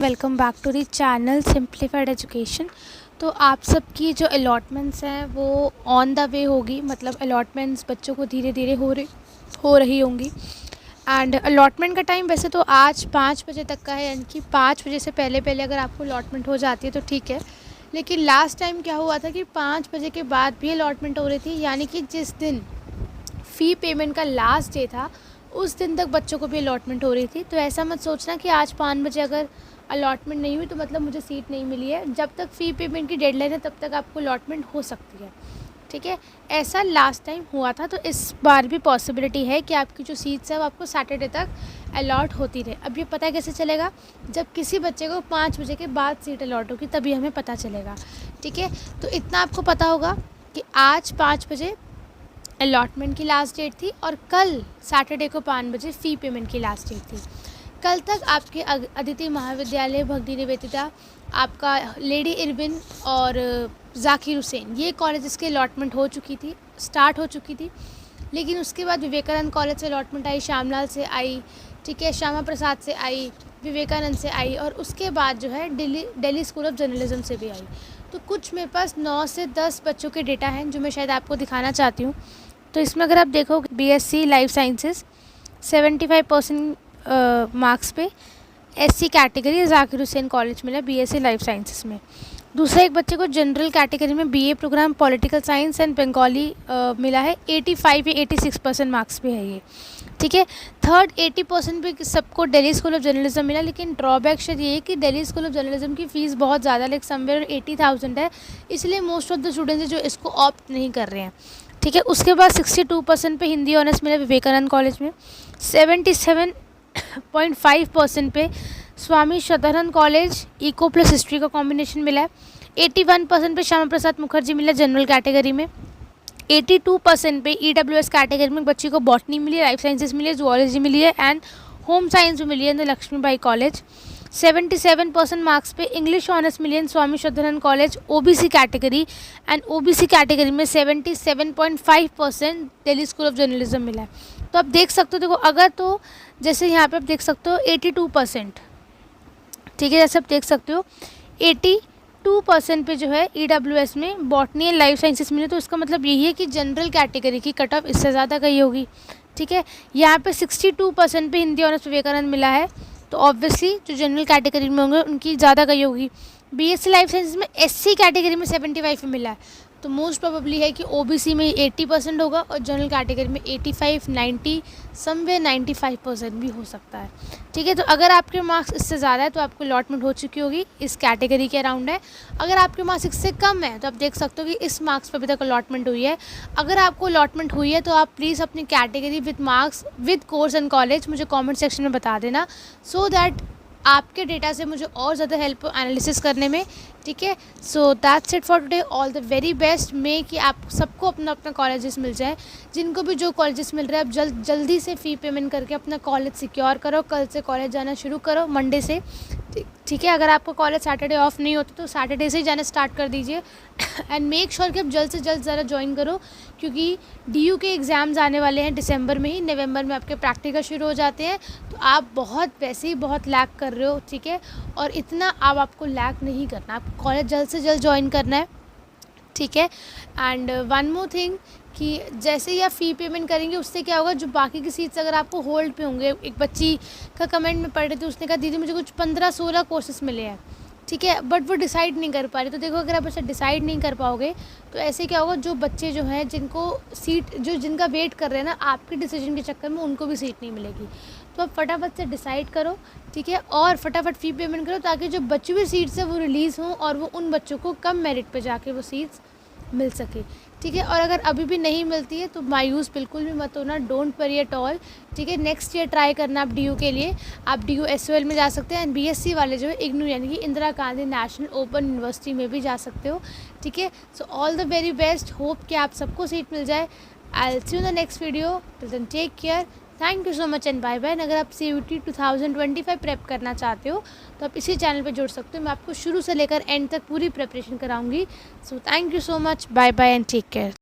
Welcome back to the channel simplified education. तो आप सबकी जो अलॉटमेंट्स हैं वो ऑन द वे होगी, मतलब अलॉटमेंट्स बच्चों को धीरे धीरे हो रही होंगी। एंड अलॉटमेंट का टाइम वैसे तो आज 5 बजे तक का है, यानी कि 5 बजे से पहले पहले अगर आपको अलॉटमेंट हो जाती है तो ठीक है। लेकिन लास्ट टाइम क्या हुआ था कि 5 बजे के बाद भी अलॉटमेंट हो रही थी, यानी कि जिस दिन फ़ी पेमेंट का लास्ट डे था उस दिन तक बच्चों को भी अलॉटमेंट हो रही थी। तो ऐसा मत सोचना कि आज 5 बजे अगर अलॉटमेंट नहीं हुई तो मतलब मुझे सीट नहीं मिली है। जब तक फ़ी पेमेंट की डेडलाइन है तब तक आपको अलॉटमेंट हो सकती है, ठीक है। ऐसा लास्ट टाइम हुआ था, तो इस बार भी पॉसिबिलिटी है कि आपकी जो सीट्स है वो आपको सैटरडे तक अलॉट होती रहे। अब ये पता कैसे चलेगा? जब किसी बच्चे को 5 बजे के बाद सीट अलॉट होगी तभी हमें पता चलेगा, ठीक है। तो इतना आपको पता होगा कि आज 5 बजे अलॉटमेंट की लास्ट डेट थी और कल सैटरडे को 5 बजे फ़ी पेमेंट की लास्ट डेट थी। कल तक आपके अदिति महाविद्यालय भगनी निवेदिता, आपका लेडी इरविन और जाकिर हुसैन, ये कॉलेजेस की अलॉटमेंट हो चुकी थी, स्टार्ट हो चुकी थी। लेकिन उसके बाद विवेकानंद कॉलेज से अलॉटमेंट आई, श्यामलाल से आई, ठीक है, श्यामा प्रसाद से आई, विवेकानंद से आई और उसके बाद जो है दिल्ली स्कूल ऑफ जर्नलिज्म से भी आई। तो कुछ मेरे पास 9 से 10 बच्चों के डेटा हैं जो मैं शायद आपको दिखाना चाहती हूँ। तो इसमें अगर आप देखो बीएससी लाइफ साइंसेस 75% मार्क्स पे SC category Zakir Hussain college मिला बीएससी लाइफ साइंसेस में। दूसरा एक बच्चे को जनरल कैटेगरी में BA program political science and Bengali मिला है, 85 या 86% मार्क्स पे है ये, ठीक है। थर्ड 80% पे सबको दिल्ली स्कूल ऑफ जर्नलिज्म मिला। लेकिन ड्रॉबैक शायद ये है कि दिल्ली स्कूल ऑफ जर्नलिज्म की फ़ीस बहुत ज़्यादा, लाइक समवेयर 80,000 है, इसलिए मोस्ट ऑफ द स्टूडेंट्स जो इसको ऑप्ट नहीं कर रहे हैं, ठीक है। उसके बाद 62% पे हिंदी ऑनर्स मिला विवेकानंद कॉलेज में, 77.5% पे Swami Shraddhanand college eco plus history का कॉम्बिनेशन मिला है, 81% पे श्यामा प्रसाद मुखर्जी मिला जनरल कैटेगरी में, 82% पे ईडब्ल्यूएस कैटेगरी में बच्ची को बॉटनी मिली है, लाइफ साइंसेज मिली है, जूलॉजी मिली है एंड होम साइंस भी मिली है in the Laxmibai college. 77% marks पे इंग्लिश ऑनर्स मिली है Swami Shraddhanand college OBC category and OBC category में 77.5% दिल्ली स्कूल ऑफ जर्नलिज्म मिला है। तो आप देख सकते हो, देखो अगर तो जैसे यहाँ पे आप देख सकते हो 82%, ठीक है, जैसे आप देख सकते हो 82% पे जो है ईडब्ल्यूएस में बॉटनी एंड लाइफ साइंसेस मिले, तो इसका मतलब यही है कि जनरल कैटेगरी की कट ऑफ इससे ज़्यादा गई होगी, ठीक है। यहाँ पे 62% पे हिंदी ऑनर्स विवेकानंद मिला है, तो ऑब्वियसली जो जनरल कैटेगरी में होंगे उनकी ज़्यादा गई होगी। बीएससी लाइफ साइंसेस में एससी कैटेगरी में 75 में मिला है, तो मोस्ट प्रोबेबली है कि ओबीसी में 80% होगा और जनरल कैटेगरी में 85, 90, समवेयर 95% भी हो सकता है, ठीक है। तो अगर आपके मार्क्स इससे ज़्यादा है तो आपको अलॉटमेंट हो चुकी होगी, इस कैटेगरी के अराउंड है। अगर आपके मार्क्स इससे कम है तो आप देख सकते हो कि इस मार्क्स पर अभी तक अलॉटमेंट हुई है। अगर आपको अलॉटमेंट हुई है तो आप प्लीज़ अपनी category with marks with course and college मुझे कॉमेंट सेक्शन में बता देना, सो दैट आपके डेटा से मुझे और ज़्यादा हेल्प एनालिसिस करने में, ठीक है। So that's it for today. All the very best. मे कि आप सबको अपना अपना कॉलेजेस मिल जाए, जिनको भी जो कॉलेजेस मिल रहे हैं आप जल्दी से फ़ी पेमेंट करके अपना कॉलेज सिक्योर करो। कल से कॉलेज जाना शुरू करो, मंडे से, ठीक है। अगर आपको कॉलेज सैटरडे ऑफ नहीं होता तो सैटरडे से ही जाना स्टार्ट कर दीजिए एंड मेक श्योर कि आप जल्द से जल्द ज़रा ज्वाइन करो, क्योंकि डीयू के एग्ज़ाम्स आने वाले हैं दिसंबर में ही, नवंबर में आपके प्रैक्टिकल शुरू हो जाते हैं। तो आप वैसे ही बहुत लैग कर रहे हो, ठीक है, और इतना अब आपको लैग नहीं करना, आपको कॉलेज जल्द से जल्द ज्वाइन करना है, ठीक है। एंड वन मोर थिंग कि जैसे ही आप फ़ी पेमेंट करेंगे उससे क्या होगा, जो बाकी की सीट्स अगर आपको होल्ड पे होंगे, एक बच्ची का कमेंट में पढ़ रहे थे, उसने कहा दीदी मुझे कुछ 15-16 कोर्सेस मिले हैं, ठीक है, बट वो डिसाइड नहीं कर पा रही। तो देखो अगर आप ऐसा डिसाइड नहीं कर पाओगे तो ऐसे क्या होगा, जो बच्चे जो हैं जिनको सीट जिनका वेट कर रहे हैं ना आपके डिसीजन के चक्कर में, उनको भी सीट नहीं मिलेगी। तो आप फटाफट से डिसाइड करो, ठीक है, और फटाफट फ़ी पेमेंट करो ताकि जो बची हुई सीट्स है वो रिलीज़ हों और वो उन बच्चों को कम मेरिट पे जाके वो सीट्स मिल सके, ठीक है। और अगर अभी भी नहीं मिलती है तो मायूस बिल्कुल भी मत होना, डोंट वरी एट ऑल, ठीक है। नेक्स्ट ईयर ट्राई करना आप डीयू के लिए, आप डीयू एसओएल में जा सकते हैं एंड बीएससी वाले जो है इग्नू यानी कि Indira Gandhi national open university में भी जा सकते हो, ठीक है। So all the very best, hope कि आप सबको सीट मिल जाए। I will see you in the next video, till then take care, thank you so much and bye bye. अगर आप CUET 2025 प्रेप करना चाहते हो तो आप इसी चैनल पे जुड़ सकते हो, मैं आपको शुरू से लेकर एंड तक पूरी प्रिपरेशन कराऊंगी। So thank you so much, bye bye and take care.